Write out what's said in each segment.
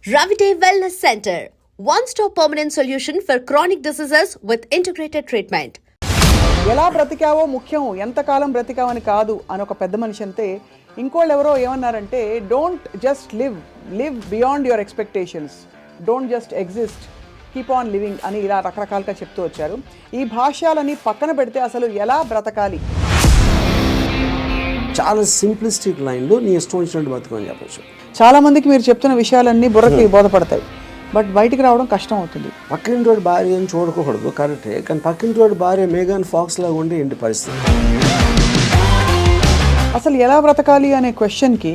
Ravite Wellness Center, one-stop permanent solution for chronic diseases with integrated treatment. ఎలా బ్రతికావో ముఖ్యం ఎంతకాలం బ్రతికావని కాదు అని ఒక పెద్ద మనిషి అంతే ఇంకోళ్ళు ఎవరో ఏమన్నారంటే don't just live beyond your expectations, don't just exist, keep on living అని ఇలా రకరకాలుగా చెప్తూ వచ్చారు. ఈ భాష్యాలని పక్కన పెడితే అసలు ఎలా బ్రతకాలి? చాలా సింప్లిస్టిక్ లైన్లో నీ ఇష్టం వచ్చినట్టు బతుకని చెప్పచ్చు. చాలా మందికి మీరు చెప్తున్న విషయాలన్నీ బుర్రకి బోధపడతాయి, బట్ బయటికి రావడం కష్టం అవుతుంది. పక్కింటి భార్య అని చూడకూడదు కరెక్టే, కానీ పక్కింటి భార్య మేఘాన్ ఫాక్స్ లాగా ఉండే ఏంటి పరిస్థితి? అసలు ఎలా బ్రతకాలి అనే క్వశ్చన్కి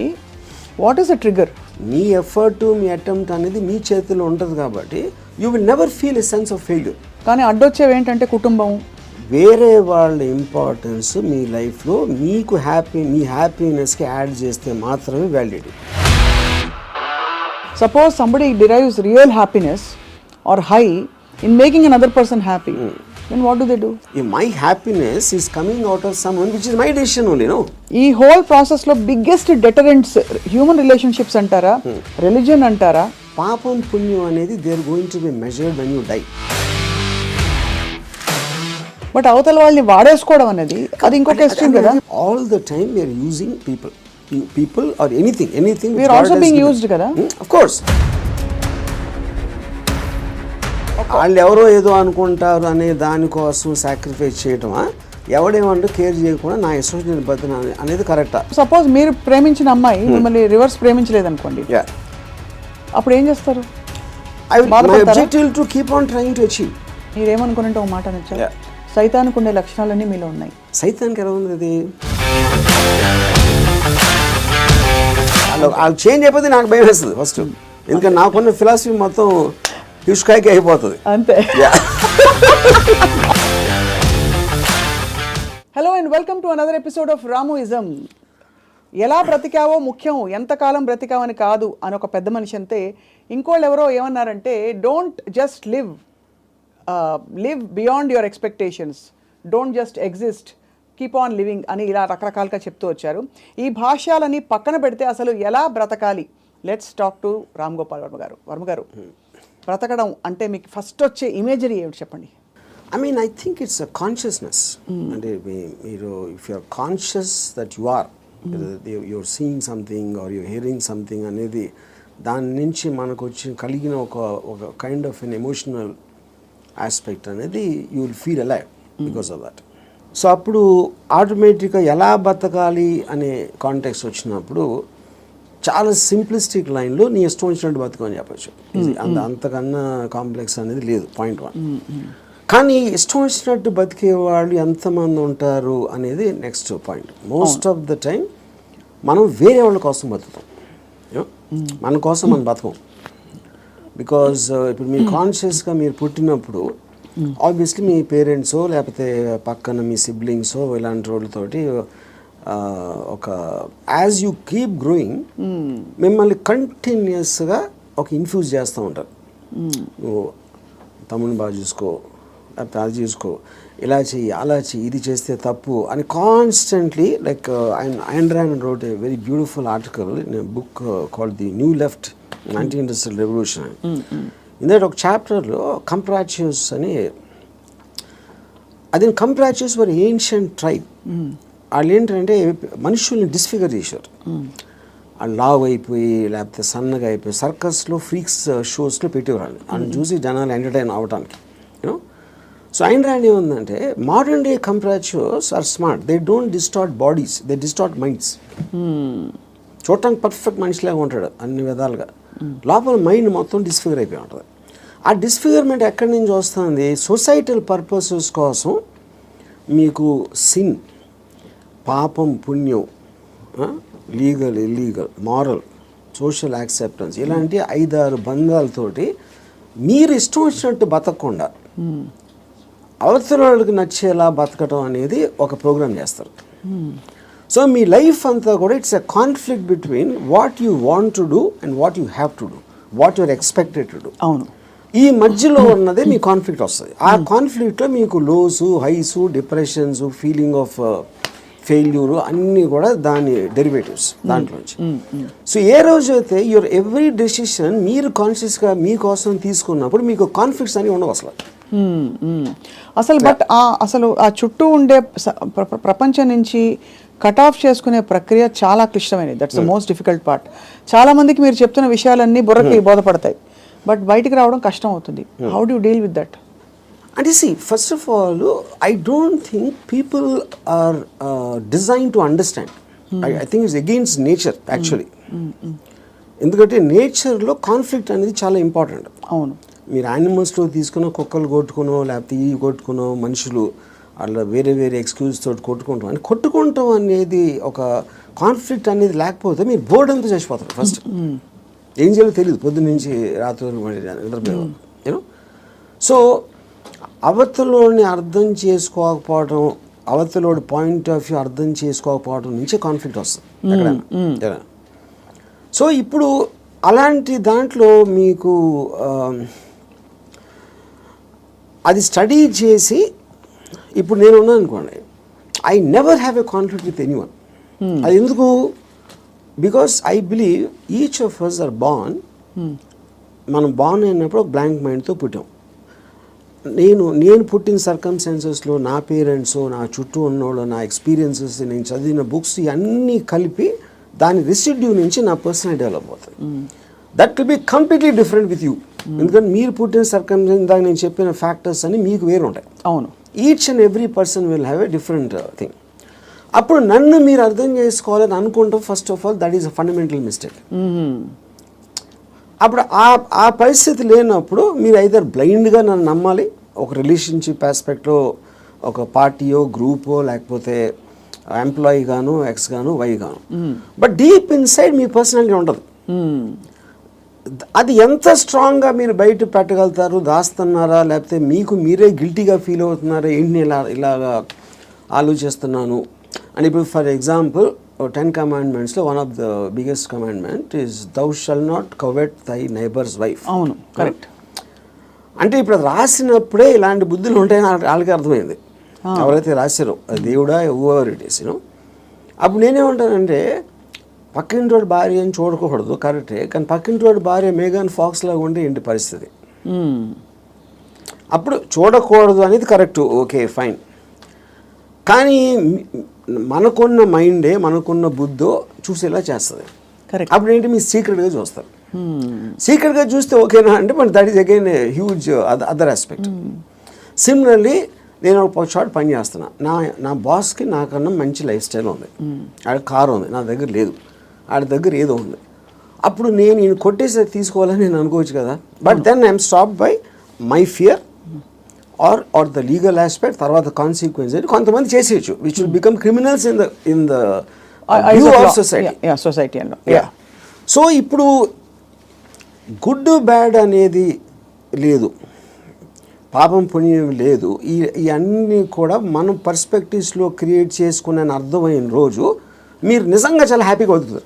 what is the trigger? Me effort, me attempt అనేది మీ చేతిలో ఉంటుంది కాబట్టి you will never feel a sense of failure. కానీ అడ్డొచ్చేవి ఏంటంటే కుటుంబం, వేరే వాళ్ళ ఇంపార్టెన్స్ మీ లైఫ్లో మీకు మీ హ్యాపీనెస్కి యాడ్ చేస్తే మాత్రమే validity. Suppose somebody derives real happiness or high in making another person happy, then what do they do? If my happiness is coming out of someone which is my decision only, no? ఈ whole process లో biggest deterrents human relationships అంటారా, religion అంటారా? పాపం పుణ్యం అనేది they are going to be measured when you die. But అవతల వాళ్ళని వాడేసుకోవడం అనేది అది ఇంకొక ఎక్స్ట్రీమ్ కదా. All the time we are using people or anything we are also being used kada. Of course. వాళ్ళు ఎవరో ఏదో అనుకుంటారు అనే దానికోసం సాక్రిఫైస్ చేయటమా, ఎవడేమంటూ కేర్ చేయకుండా నా ఇష్టం బతున అనేది కరెక్టా? సపోజ్ మీరు ప్రేమించిన అమ్మాయి మిమ్మల్ని రివర్స్ ప్రేమించలేదు అనుకోండి, అప్పుడు ఏం చేస్తారు? My objective to keep on trying to achieve. మీరేమనుకుంటే ఒక మాట నచ్చా, సైతానికి ఉండే లక్షణాలన్నీ మీలో ఉన్నాయి. సైతానికి ఎలా ఉంది అది? వాళ్ళు చేంజ్ అయిపోతే నాకు భయం వేస్తుంది ఫస్ట్, ఎందుకంటే నాకున్న ఫిలాసఫీ మొత్తం హిష్కాయకి అయిపోతుంది అంతే. Hello and welcome to another episode of Ramuism. ఎలా బ్రతికావో ముఖ్యం ఎంతకాలం బ్రతికావని కాదు అని ఒక పెద్ద మనిషి అంతే ఇంకోళ్ళు ఎవరో ఏమన్నారంటే don't just live beyond your expectations, don't just exist, keep on living అని ఇలా రకరకాలుగా చెప్తూ వచ్చారు. ఈ భాష్యాలని పక్కన పెడితే అసలు ఎలా బ్రతకాలి? Let's talk to Ram Gopal Varma గారు. వర్మ గారు, బ్రతకడం అంటే మీకు ఫస్ట్ వచ్చే ఇమేజరీ ఏమిటి చెప్పండి? I think it's a consciousness. అంటే మీరు if you are conscious that you are you're seeing something or you're hearing something అనేది దాని నుంచి మనకు వచ్చి కలిగిన ఒక kind of an emotional aspect అనేది you will feel alive because of that. So అప్పుడు ఆటోమేటిక్గా ఎలా బతకాలి అనే కాంటెక్స్ట్ వచ్చినప్పుడు చాలా సింప్లిస్టిక్ లైన్లో నీ ఇష్టం వచ్చినట్టు బతకని చెప్పచ్చు. అంతకన్నా కాంప్లెక్స్ అనేది లేదు, పాయింట్ 1. కానీ ఇష్టం వచ్చినట్టు బతికే వాళ్ళు ఎంతమంది ఉంటారు అనేది next point. Most of the time మనం వేరే వాళ్ళ కోసం బతుకుతాం, మన కోసం మనం బతకం. బికాజ్ ఇప్పుడు మీరు కాన్షియస్గా మీరు పుట్టినప్పుడు ఆబ్వియస్లీ మీ పేరెంట్సో లేకపోతే పక్కన మీ సిబ్లింగ్సో ఇలాంటి వాళ్ళతోటి ఒక యాజ్ యూ కీప్ గ్రోయింగ్ మిమ్మల్ని కంటిన్యూస్గా ఒక ఇన్ఫ్యూజ్ చేస్తూ ఉంటారు. నువ్వు తమ్ముని బాగా చూసుకో, లేకపోతే అది చూసుకో, ఇలా చెయ్యి, అలా చెయ్యి, ఇది చేస్తే తప్పు అని constantly. Like Ayn Rand wrote a very beautiful article in a book called The New Left, Anti-Industrial Revolution. ఇందులో ఒక చాప్టర్లో కంప్రాచ్యూస్ అని, అది కంప్రాచ్యూస్ వర్ ఏన్షియంట్ ట్రైబ్. వాళ్ళు ఏంటంటే మనుషుల్ని డిస్ఫిగర్ చేశారు. వాళ్ళు లావ్ అయిపోయి లేకపోతే సన్నగా అయిపోయి సర్కస్లో ఫ్రీక్స్ షోస్లో పెట్టేవాళ్ళు, వాళ్ళని చూసి జనాలు ఎంటర్టైన్ అవ్వడానికి. యూనో, సో Ayn Rand ఏముందంటే modern day comprachicos are smart, they don't distort bodies, they distort minds. చూడటానికి పర్ఫెక్ట్ మనిషిలాగా ఉంటాడు అన్ని విధాలుగా, లోపల మైండ్ మొత్తం డిస్ఫిగర్ అయిపోయి ఉంటుంది. ఆ డిస్ఫిగర్మెంట్ ఎక్కడి నుంచి వస్తుంది? సొసైటల్ పర్పసెస్ కోసం మీకు సిన్, పాపం పుణ్యం, legal illegal, moral, social acceptance ఇలాంటి 5-6 బంధాలతోటి మీరు ఇష్టం వచ్చినట్టు బతకకుండా అవతల వాళ్ళకి నచ్చేలా బతకటం అనేది ఒక ప్రోగ్రామ్ చేస్తారు. సో మీ లైఫ్ అంతా కూడా it's a conflict between what you want to do and what you have to do, what you're expected to do. అవును, ఈ మధ్యలో ఉన్నదే మీ కాన్ఫ్లిక్ట్ వస్తుంది. ఆ కాన్ఫ్లిక్ట్లో మీకు lows, highs, depressions, feeling of failure అన్నీ కూడా దాని డెరివేటివ్స్ దాంట్లోంచి. సో ఏ రోజైతే యువర్ ఎవ్రీ డెసిషన్ మీరు కాన్షియస్గా మీకోసం తీసుకున్నప్పుడు మీకు కాన్ఫ్లిక్ట్స్ అని ఉండవు అసలు. అసలు బట్ అసలు ఆ చుట్టూ ఉండే ప్రపంచం నుంచి కట్ ఆఫ్ చేసుకునే ప్రక్రియ చాలా క్లిష్టమైనది. That's the most difficult part. చాలా మందికి మీరు చెప్తున్న విషయాలన్నీ బుర్రకి బోధపడతాయి, బట్ బయటికి రావడం కష్టం అవుతుంది. How do you deal with that? అంటే first of all I don't think people are design to understand. I think it's against nature actually. ఎందుకంటే నేచర్లో కాన్ఫ్లిక్ట్ అనేది చాలా ఇంపార్టెంట్. అవును. మీరు యానిమల్స్లో తీసుకున్న కుక్కలు కొట్టుకునో లేకపోతే ఇవి కొట్టుకునో మనుషులు అట్లా వేరే వేరే ఎక్స్క్యూజ్ తోటి కొట్టుకుంటాం అని కొట్టుకుంటాం అనేది ఒక కాన్ఫ్లిక్ట్ అనేది లేకపోతే మీరు బోర్డు అంతా చచ్చిపోతారు. ఫస్ట్ ఏం చేయాలో తెలియదు, పొద్దున్న నుంచి రాత్రి నిద్రపోయేవారు యూనో. సో అవతలోని అర్థం చేసుకోకపోవడం, అవతలోడి పాయింట్ ఆఫ్ వ్యూ అర్థం చేసుకోకపోవడం నుంచే కాన్ఫ్లిక్ట్ వస్తుంది ఎక్కడైనా. సో ఇప్పుడు అలాంటి దాంట్లో మీకు అది స్టడీ చేసి ఇప్పుడు నేను ఉన్నాను అనుకోండి, I never have a conflict with anyone. అది ఎందుకు? Because I believe each of us are born. మనం బార్న్ అయినప్పుడు ఒక బ్లాంక్ మైండ్తో పుట్టాం. నేను పుట్టిన సర్కమ్స్టాన్సెస్లో నా పేరెంట్స్, నా చుట్టూ ఉన్నోళ్ళు, నా ఎక్స్పీరియన్సెస్, నేను చదివిన బుక్స్ ఇవన్నీ కలిపి దాని రెసిడ్యూ నుంచి నా పర్సనల్ డెవలప్ అవుతుంది. That will be completely different with you. ఎందుకంటే మీరు పుట్టిన సర్కమ్స్టాన్స్ దాకా నేను చెప్పిన ఫ్యాక్టర్స్ అన్ని మీకు వేరు ఉంటాయి. అవును. Each and every person will have a different thing. అప్పుడు నన్ను మీరు అర్థం చేసుకోవాలని అనుకుంటాం. First of all that is a fundamental mistake. అప్పుడు ఆ పరిస్థితి లేనప్పుడు మీరు ఐదర్ బ్లైండ్గా నన్ను నమ్మాలి, ఒక రిలేషన్షిప్ ఆస్పెక్ట్లో ఒక పార్టీయో గ్రూపో లేకపోతే ఎంప్లాయీ గాను, ఎక్స్ గాను, వై గాను. But deep inside me personality ఉండదు. అది ఎంత స్ట్రాంగ్గా మీరు బయట పెట్టగలుగుతారు, దాస్తున్నారా లేకపోతే మీకు మీరే గిల్టీగా ఫీల్ అవుతున్నారా, ఏంటి ఇలాగా ఆలోచిస్తున్నాను అని. ఇప్పుడు ఫర్ ఎగ్జాంపుల్ 10 commandmentsలో one of the biggest commandment is thou shall not covet thy neighbour's wife. అవును, కరెక్ట్. అంటే ఇప్పుడు రాసినప్పుడే ఇలాంటి బుద్ధులు ఉంటాయని వాళ్ళకి అర్థమైంది, ఎవరైతే రాశారో దేవుడా ఎవర్ ఇట్ ఈస్ యూనో. అప్పుడు నేనేమంటానంటే పక్కింటోడి భార్య అని చూడకూడదు, కరెక్టే, కానీ పక్కింటోడి భార్య మేఘన్ ఫాక్స్ లాగా ఉంటే ఏంటి పరిస్థితి? అప్పుడు చూడకూడదు అనేది కరెక్ట్, ఓకే ఫైన్. కానీ మనకున్న మైండే, మనకున్న బుద్ధో చూసేలా చేస్తుంది. అప్పుడు ఏంటి మీరు సీక్రెట్గా చూస్తారు. సీక్రెట్గా చూస్తే ఓకేనా అంటే but that is again a huge other aspect. Similarly నేను ఒక షార్ట్ పని చేస్తున్నా, నా బాస్కి నాకన్నా మంచి లైఫ్ స్టైల్ ఉంది, ఆడ కారు ఉంది, నా దగ్గర లేదు, ఆడ దగ్గర ఏదో ఉంది. అప్పుడు నేను ఈయన కొట్టేసి తీసుకోవాలని నేను అనుకోవచ్చు కదా. But then I'm stop by my fear or the legal aspect, తర్వాత కాన్సిక్వెన్స్ అని కొంతమంది చేసేయచ్చు, which will become criminals in the view of society. So ఇప్పుడు గుడ్ బ్యాడ్ అనేది లేదు, పాపం పుణ్యం లేదు, ఇవన్నీ కూడా మనం పర్స్పెక్టివ్స్లో క్రియేట్ చేసుకునే అర్థమైన రోజు మీరు నిజంగా చాలా హ్యాపీగా అవుతుంది.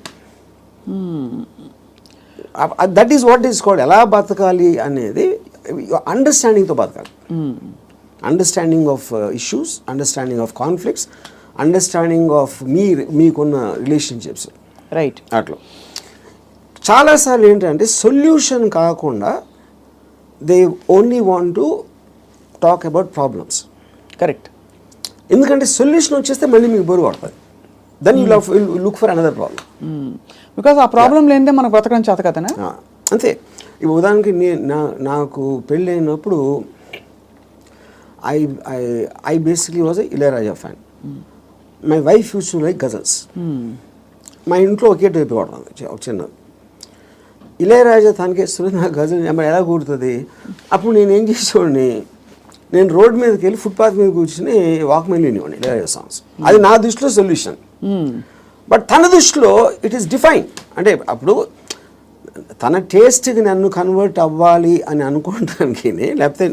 That is what is called ఎలా బతకాలి అనేది అండర్స్టాండింగ్తో బతకాలి. Understanding of issues, understanding of conflicts, understanding of మీకున్న రిలేషన్షిప్స్. రైట్. అట్లా చాలాసార్లు ఏంటంటే సొల్యూషన్ కాకుండా they only want to talk about problems. Correct. ఎందుకంటే సొల్యూషన్ వచ్చేస్తే మళ్ళీ మీకు బరువు పడుతుంది. Then you look for another problem. Because ఆ ప్రాబ్లం లేనిదే మనకు బ్రతకడం చేత కదనా. అంతే. ఇప్పుడు ఉదాహరణకి నాకు పెళ్ళి అయినప్పుడు I basically was a Ilaiyaraaja fan. My wife use to like ghazals. మా ఇంట్లో ఒకే టైప్ పడుతుంది ఒక చిన్న ఇళయరాజా తనకేస్తుంది, నాకు గజల్ ఎలా కూడుతుంది. అప్పుడు నేను ఏం చేసేవాడిని, నేను రోడ్ మీదకి వెళ్ళి ఫుట్పాత్ మీద కూర్చుని వాక్మెన్ వినేవాడిని ఇళయరాజా సాంగ్స్. అది నా దృష్టిలో సొల్యూషన్. బట్ తన దృష్టిలో ఇట్ ఈస్ డిఫైన్. అంటే అప్పుడు తన టేస్ట్కి నన్ను కన్వర్ట్ అవ్వాలి అని అనుకోవడానికి, లేకపోతే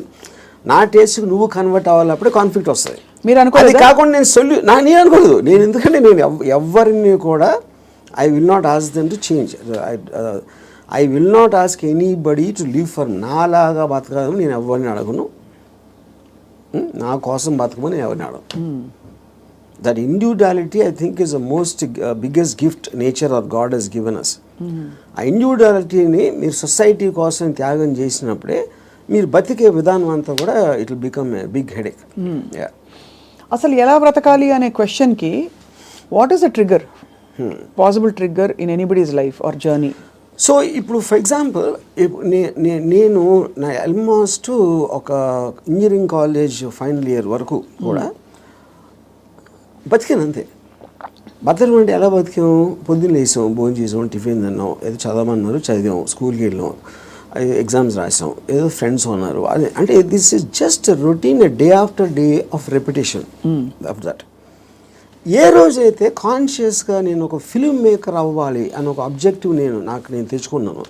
నా టేస్ట్కి నువ్వు కన్వర్ట్ అవ్వాలప్పుడే కాన్ఫ్లిక్ట్ వస్తుంది. మీరు అనుకోలేదు. అది కాకుండా నేను అనుకోలేదు. నేను ఎందుకంటే నేను ఎవరిని కూడా I will not ask them to change. I will not ask anybody to live for నాలాగా బతకదని నేను ఎవరిని అడగను, నా కోసం బతకమని ఎవరిని అడగను. That individuality, I think, is the most biggest gift nature or God has given us. ఆ ఇండివిజువాలిటీని మీరు సొసైటీ కోసం త్యాగం చేసినప్పుడే మీరు బతికే విధానం అంతా కూడా it will become a big headache. అసలు ఎలా బ్రతకాలి అనే క్వశ్చన్కి what is the trigger, possible trigger in anybody's life or journey? So ఇప్పుడు ఫర్ ఎగ్జాంపుల్ నేను నా ఆల్మోస్ట్ ఒక ఇంజనీరింగ్ కాలేజ్ ఫైనల్ ఇయర్ వరకు కూడా బతికాను అంతే. బతకడం అంటే ఎలా బతికాం? పొద్దున్న లేసాం, భోజనం చేసాం, టిఫిన్ తిన్నాం, ఏదో చదవమన్నారు చదివాం, స్కూల్కి వెళ్ళాం, ఎగ్జామ్స్ రాసాం, ఏదో ఫ్రెండ్స్ ఉన్నారు. అదే అంటే this is just routine, day after day of repetition of that. ఏ రోజైతే కాన్షియస్గా నేను ఒక ఫిల్మ్ మేకర్ అవ్వాలి అని ఒక అబ్జెక్టివ్ నేను తెచ్చుకున్నాను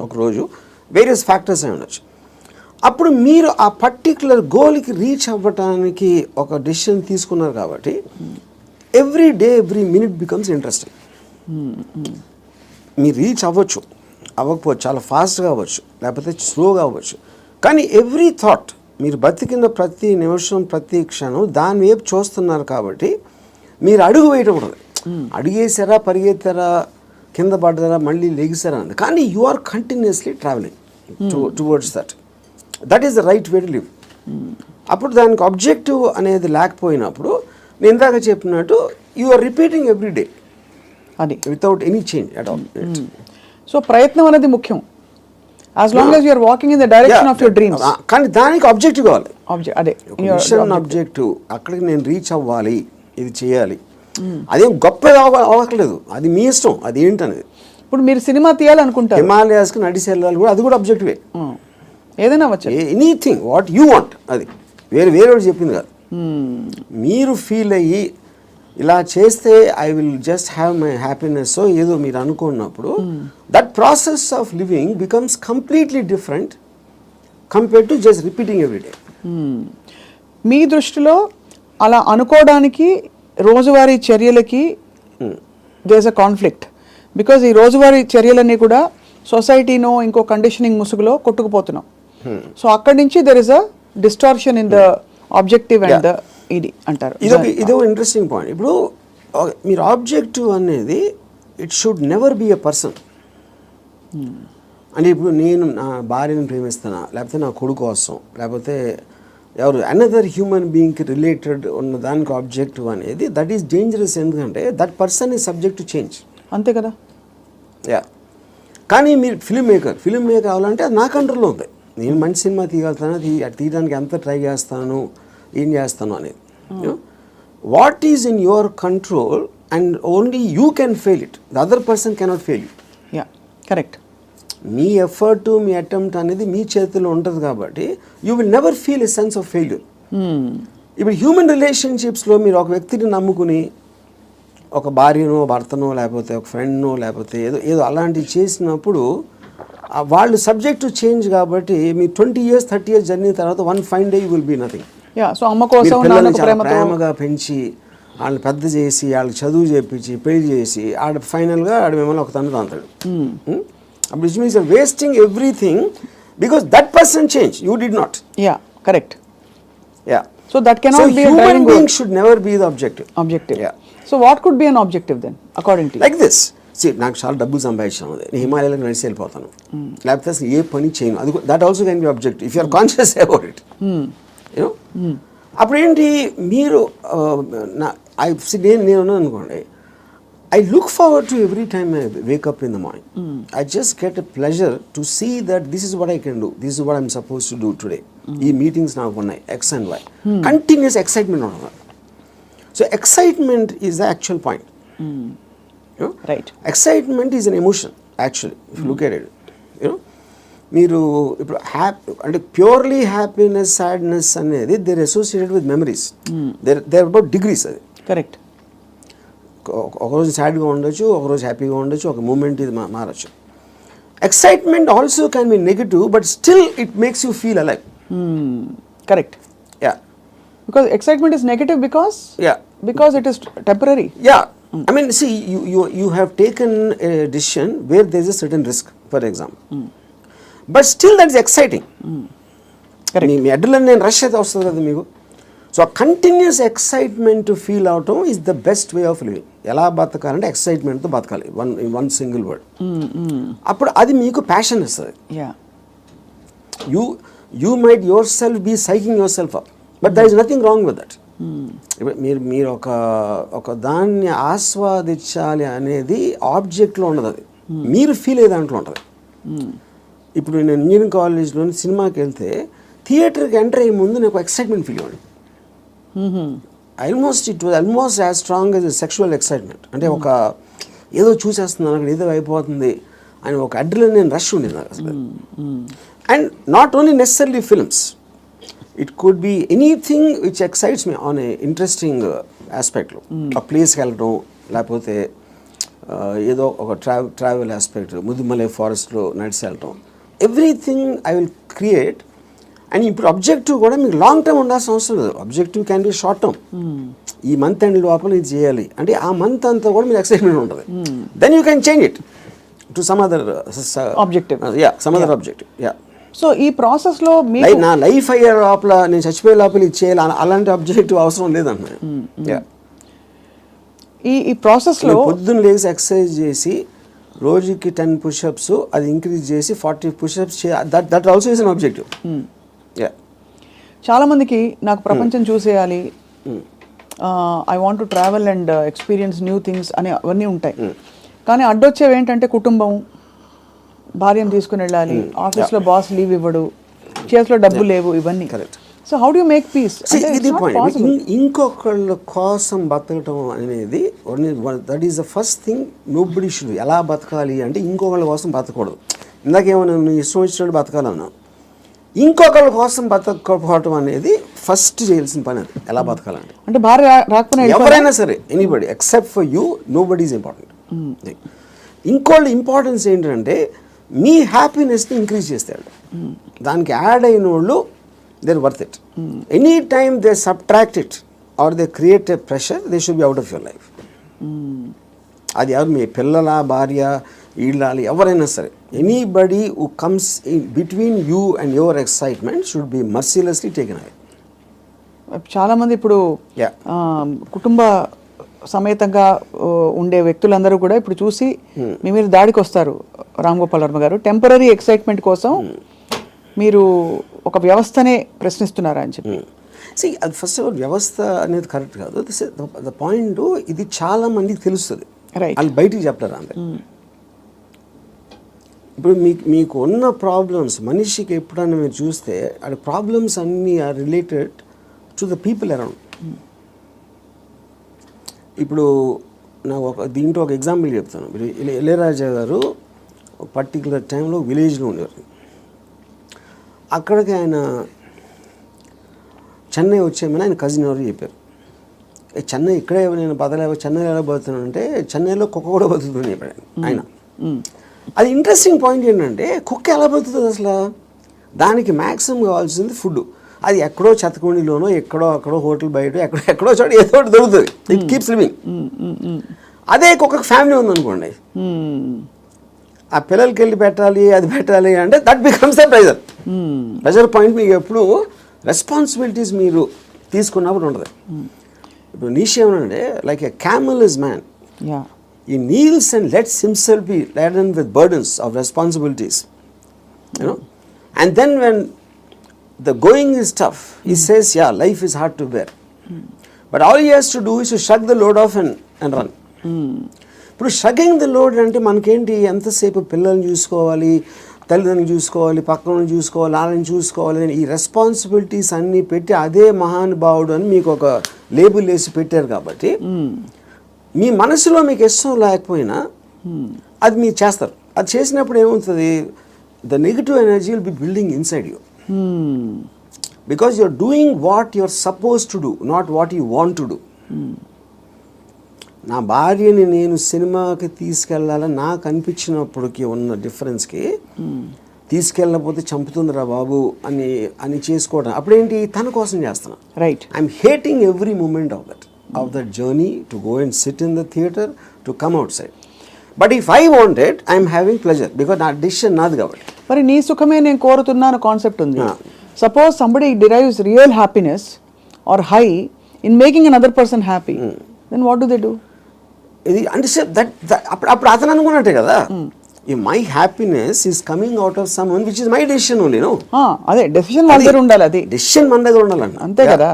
ఒకరోజు, వేరియస్ ఫ్యాక్టర్స్ అయి ఉండొచ్చు, అప్పుడు మీరు ఆ పర్టిక్యులర్ గోల్కి రీచ్ అవ్వటానికి ఒక డెసిషన్ తీసుకున్నారు కాబట్టి every day every minute becomes interesting. మీరు రీచ్ అవ్వకపోవచ్చు, చాలా ఫాస్ట్గా అవ్వచ్చు, లేకపోతే స్లోగా అవ్వచ్చు, కానీ ఎవ్రీ థాట్, మీరు బతికిన ప్రతి నిమిషం ప్రతి క్షణం దాని వైపు చూస్తున్నారు కాబట్టి మీరు అడుగు వేయటం ఉండదు. అడిగేసారా, పరిగెత్తారా, కింద పడ్డారా, మళ్ళీ లెగిసారా అన్నది, కానీ you are continuously travelling towards that is the right way to live. అప్పుడు దానికి ఆబ్జెక్టివ్ అనేది లేకపోయినప్పుడు నేను ఇందాక చెప్పినట్టు you are repeating every day అది without any change at all. So ప్రయత్నం అనేది ముఖ్యం, as long as you're walking in the direction of your dreams. కానీ దానికి ఆబ్జెక్టివ్ కావాలి, అదే మిషన్ ఆబ్జెక్టివ్, అక్కడికి నేను రీచ్ అవ్వాలి, ఇది చేయాలి. అదేం గొప్ప అవ్వట్లేదు, అది మీ ఇష్టం, అది ఏంటనేది. ఇప్పుడు మీరు సినిమా తీయాలనుకుంటారు, హిమాలయాస్కి నడిచి వెళ్ళాలి కూడా, అది కూడా ఆబ్జెక్టివే. ఏదైనా అవ్వచ్చు, ఎనీథింగ్ వాట్ యూ వాంట్, అది వేరే చెప్పింది కాదు. మీరు ఫీల్ అయ్యి ఇలా చేస్తే I will just have my happiness ఏదో మీరు అనుకున్నప్పుడు that process of living becomes completely different compared to just repeating every day. మీ దృష్టిలో అలా అనుకోవడానికి రోజువారీ చర్యలకి there is a conflict, because ఈ రోజువారీ చర్యలన్నీ కూడా సొసైటీనో ఇంకో కండిషనింగ్ ముసుగులో కొట్టుకుపోతున్నాం. సో అక్కడి నుంచి there is a distortion in the objective and the ఇది అంటారు. ఇదొక ఇంట్రెస్టింగ్ పాయింట్. ఇప్పుడు మీరు ఆబ్జెక్టివ్ అనేది it should never be a person. అంటే ఇప్పుడు నేను నా భార్యను ప్రేమిస్తున్నా, లేకపోతే నా కొడుకు కోసం, లేకపోతే ఎవరు అనదర్ హ్యూమన్ బీయింగ్కి రిలేటెడ్ ఉన్న దానికి ఆబ్జెక్టివ్ అనేది దట్ ఈస్ డేంజరస్. ఎందుకంటే that person is subject to change. అంతే కదా. యా, కానీ మీరు ఫిల్మ్ మేకర్ అవ్వాలంటే అది నా కంట్రోల్లో ఉంది. నేను మంచి సినిమా తీయగలుగుతాను, తీయడానికి ఎంత ట్రై చేస్తాను, ఏం చేస్తాను అనేది. What is in your control and only you can fail it, the other person cannot fail you. Yeah, correct. Me effort, me attempt అనేది మీ చేతిలో ఉంటుంది కాబట్టి you will never feel a sense of failure. ఇప్పుడు human రిలేషన్షిప్స్లో మీరు ఒక వ్యక్తిని నమ్ముకుని ఒక భార్యనో, భర్తనో, లేకపోతే ఒక ఫ్రెండ్నో, లేకపోతే ఏదో అలాంటివి చేసినప్పుడు వాళ్ళు సబ్జెక్ట్ టు చేంజ్ కాబట్టి మీ 20 years 30 years జర్నీ తర్వాత one fine day you will be nothing. So అమ్మ కోసం ప్రేమగా పెంచి వాళ్ళని పెద్ద చేసి వాళ్ళకి చదువు చేపించి పెళ్లి చేసి ఫైనల్గా మిమ్మల్ని ఒక తండ్రి అంటాడు. అప్పుడు which means wasting everything because that person change, you did not. Yeah, correct. Yeah, so that cannot be a driving being should never be the objective. Yeah. So what could be an objective then according to you? Like this. See, నాకు చాలా డబ్బులు సంపాదించాను, అది నేను హిమాలయాలకు నడిచి వెళ్ళిపోతాను, లేకపోతే అసలు ఏ పని చేయను, అది that also can be objective if you are conscious about it. You know, అప్పుడు ఏంటి మీరు నేను అనుకోండి, I look forward to every time I wake up in the morning. I just get a pleasure to see that this is what I can do, this is what I'm supposed to do today. ఈ meetings నాకు ఉన్నాయి X and Y, continuous excitement ఉంటుంది. So excitement is the actual point. Right, excitement is an emotion actually if look at it. You know, మీరు ఇప్పుడు అంటే purely happiness, sadness అనేది they're associated with memories, they're about degrees. అది correct. ఒకరోజు సాడ్గా ఉండొచ్చు, ఒకరోజు హ్యాపీగా ఉండొచ్చు, ఒక మూమెంట్ ఇది మారచ్చు. Excitement also can be negative but still it makes you feel alive. Correct. Yeah, because excitement is negative because it is temporary. Yeah, I mean, see, you have taken a decision where there is a certain risk, for example, but still that is exciting. Correct. Me adrenaline rush అయితే వస్తుంది కదా మీకు. So continuous excitement feel అవటం is the best way of living. ఎలా బతకాలంటే ఎక్సైట్మెంట్తో బతకాలి, one single word. అప్పుడు అది మీకు ప్యాషన్ ఇస్తుంది. You might yourself be psyching yourself up, but there is nothing wrong with that. మీరు ఒక దాన్ని ఆస్వాదించాలి అనేది ఆబ్జెక్ట్లో ఉండదు, అది మీరు ఫీల్ అయ్యే దాంట్లో ఉంటుంది. ఇప్పుడు నేను ఇంజనీరింగ్ కాలేజ్లోని సినిమాకి వెళ్తే థియేటర్కి ఎంటర్ అయ్యే ముందు నాకు ఎక్సైట్మెంట్ ఫీల్ అవ్వండి. It was almost as strong as sexual excitement. అంటే ఒక ఏదో చూసేస్తున్నాను అక్కడ ఏదో అయిపోతుంది అని ఒక అడ్రినలిన్ రష్ ఉండేది నాకు అసలు. And not only necessary films, it could be anything which excites me on a interesting ఆస్పెక్ట్లో. ఆ ప్లేస్కి వెళ్ళడం, లేకపోతే ఏదో ఒక ట్రావెల్ ఆస్పెక్ట్, ముదుమలై ఫారెస్ట్లో నడిచి వెళ్ళటం, everything I will create. And ఇప్పుడు అబ్జెక్టివ్ కూడా మీకు లాంగ్ టర్మ్ ఉండాల్సిన అవసరం లేదు. Objective can be short term. ఈ మంత్ ఎండ్ లోపల ఇది చేయాలి అంటే ఆ మంత్ అంతా కూడా మీకు ఎక్సైట్మెంట్ ఉంటుంది. Then you can change it to some other objective. Some other objective. So ఈ ప్రాసెస్లో నా లైఫ్ అయ్యే లోపల, నేను చచ్చిపోయే లోపల ఇది చేయాలి అలాంటి అబ్జెక్టివ్ అవసరం లేదన్న. ఈ ప్రాసెస్లో పొద్దున్న లేచి ఎక్సర్సైజ్ చేసి రోజుకి 10 పుషప్స్ అది ఇంక్రీజ్ చేసి 40 pushups that also is an objective. చాలా మందికి నాకు ప్రపంచం చూసేయాలి, I want to travel and experience new things అని అవన్నీ ఉంటాయి. కానీ అడ్డొచ్చేవి ఏంటంటే కుటుంబం, భార్యను తీసుకుని వెళ్ళాలి, ఆఫీస్లో బాస్ లీవ్ ఇవ్వడు, చేతిలో డబ్బు లేవు, ఇవన్నీ. So how do you make peace? ఇది పాయింట్. ఇంకొకళ్ళ కోసం బతకటం అనేది that is the first thing nobody should. ఎలా బతకాలి అంటే ఇంకొకళ్ళ కోసం బతకూడదు. ఇందాకేమన్నా నువ్వు ఇష్టం వచ్చినట్టు బతకాలన్నా, ఇంకొకళ్ళ కోసం బతకపోవటం అనేది ఫస్ట్ చేయాల్సిన పని. అది ఎలా బతకాలంటే, అంటే భార్య రాకపోయినా ఎవరైనా సరే, anybody except for you, nobody is important. ఇంకోళ్ళ ఇంపార్టెన్స్ ఏంటంటే మీ హ్యాపీనెస్ని ఇంక్రీజ్ చేస్తాడు. దానికి యాడ్ అయిన వాళ్ళు they're worth it. Anytime they subtract it or they create a pressure, they should be out of your life. అది ఎవరు, మీ పిల్లల, భార్య, ఇళ్ళాలి, ఎవరైనా సరే, anybody who comes in between you and your excitement should be mercilessly taken away. చాలామంది ఇప్పుడు కుటుంబ సమేతంగా ఉండే వ్యక్తులందరూ కూడా ఇప్పుడు చూసి మీ మీద దాడికి వస్తారు. రామ్ గోపాల్ వర్మ గారు టెంపరీ ఎక్సైట్మెంట్ కోసం మీరు ఒక వ్యవస్థనే ప్రశ్నిస్తున్నారా అని చెప్పి. అది ఫస్ట్ ఆఫ్ ఆల్ వ్యవస్థ అనేది కరెక్ట్ కాదు. ద పాయింట్, ఇది చాలా మందికి తెలుస్తుంది, వాళ్ళు బయటికి చెప్తారు అందరు. ఇప్పుడు మీకు ఉన్న ప్రాబ్లమ్స్, మనిషికి ఎప్పుడన్నా మీరు చూస్తే ఆ ప్రాబ్లమ్స్ అన్నీ are related to the people around. ఇప్పుడు నాకు దీంట్లో ఒక ఎగ్జాంపుల్ చెప్తాను. ఇళయరాజా గారు పర్టికులర్ టైంలో విలేజ్లో ఉండేవారు. అక్కడికి ఆయన చెన్నై వచ్చేమని ఆయన కజిన్ ఎవరు చెప్పారు. చెన్నై ఇక్కడే నేను బతలేవో, చెన్నైలో ఎలా బతుకుతున్నాను అంటే చెన్నైలో కుక్క కూడా బతుకుతుంది చెప్పాడు ఆయన. అది ఇంట్రెస్టింగ్ పాయింట్ ఏంటంటే, కుక్క ఎలా బతుకుతుంది అసలు? దానికి మ్యాక్సిమం కావాల్సింది ఫుడ్. అది ఎక్కడో చెత్తకుండిలోనో, ఎక్కడో అక్కడో హోటల్ బయట ఎక్కడో చోట ఏదో ఒకటి దొరుకుతుంది. It keeps living. అదే కుక్కకు ఫ్యామిలీ ఉందనుకోండి, ఆ పిల్లలకి వెళ్ళి పెట్టాలి, అది పెట్టాలి అంటే that becomes the pressure. Pressure point మీకు ఎప్పుడు రెస్పాన్సిబిలిటీస్ మీరు తీసుకున్నప్పుడు ఉంటుంది. ఇప్పుడు నీషే ఏమనంటే, like a camel is man, ఈ kneels and lets himself be laden with burdens of responsibilities, you know. And then when the going is tough, he says, yeah, life is hard to bear. But all he has to do is to shrug the load off and run. ఇప్పుడు షగ్గింగ్ the load అంటే మనకేంటి, ఎంతసేపు పిల్లల్ని చూసుకోవాలి, తల్లిదండ్రులు చూసుకోవాలి, పక్కన చూసుకోవాలి, వాళ్ళని చూసుకోవాలి, ఈ రెస్పాన్సిబిలిటీస్ అన్నీ పెట్టి అదే మహానుభావుడు అని మీకు ఒక లేబుల్ వేసి పెట్టారు. కాబట్టి మీ మనసులో మీకు ఇష్టం లేకపోయినా అది మీరు చేస్తారు. అది చేసినప్పుడు ఏమవుతుంది, the negative energy will be building inside you, because you are doing what you are suppose to do, not what you want to do. నా భార్యని నేను సినిమాకి తీసుకెళ్ళాలని నాకు అనిపించినప్పటికి ఉన్న డిఫరెన్స్కి, తీసుకెళ్ళకపోతే చంపుతుందిరా బాబు అని చేసుకోవడం అప్పుడేంటి, తన కోసం చేస్తున్నా. Right. I'm hating every moment of that journey to go and sit in the theatre, to come outside. But if I wanted, I'm having pleasure, because నా డిసిషన్ నాది కాబట్టి. మరి నీ సుఖమే నేను కోరుతున్నాను కాన్సెప్ట్ ఉంది. Suppose somebody derives real happiness or high in making another person happy, then what do they do? ఇది అంటే దట్ అప్పుడు అతను అనుకున్నట్టే కదా, my happiness is coming out of someone which is my decision only. No, అదే decision మన దగ్గర ఉండాలి, అది డెసిషన్ మన దగ్గర ఉండాలండి, అంతే కదా.